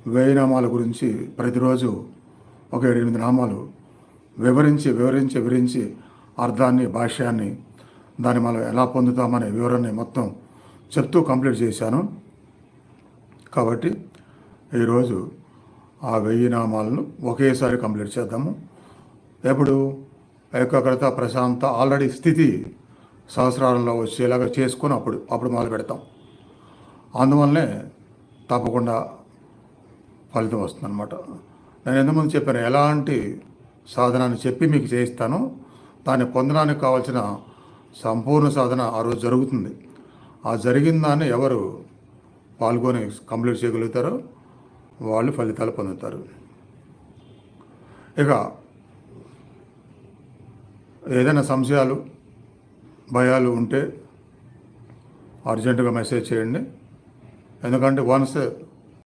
1000 నామాల గురించి ప్రతిరోజు ఒక 7-8 నామాలు వివరించి అర్థాన్ని, భాష్యాన్ని, దాన్ని మనం ఎలా పొందుతామనే వివరాన్ని మొత్తం చెప్తూ కంప్లీట్ చేశాను. కాబట్టి ఈరోజు ఆ 1000 నామాలను ఒకేసారి కంప్లీట్ చేద్దాము. ఎప్పుడు ఏకాగ్రత, ప్రశాంత ఆల్రెడీ స్థితి సహస్రాలలో వచ్చేలాగా చేసుకొని అప్పుడు మొదలు పెడతాం. అందువల్లనే తప్పకుండా ఫలితం వస్తుందన్నమాట. నేను ఎంతమంది చెప్పాను, ఎలాంటి సాధనాన్ని చెప్పి మీకు చేయిస్తాను, దాన్ని పొందడానికి కావాల్సిన సంపూర్ణ సాధన ఆ రోజు జరుగుతుంది. ఆ జరిగిన దాన్ని ఎవరు పాల్గొని కంప్లీట్ చేయగలుగుతారో వాళ్ళు ఫలితాలు పొందుతారు. ఇక ఏదైనా సంశయాలు, భయాలు ఉంటే అర్జెంటుగా మెసేజ్ చేయండి. ఎందుకంటే వన్స్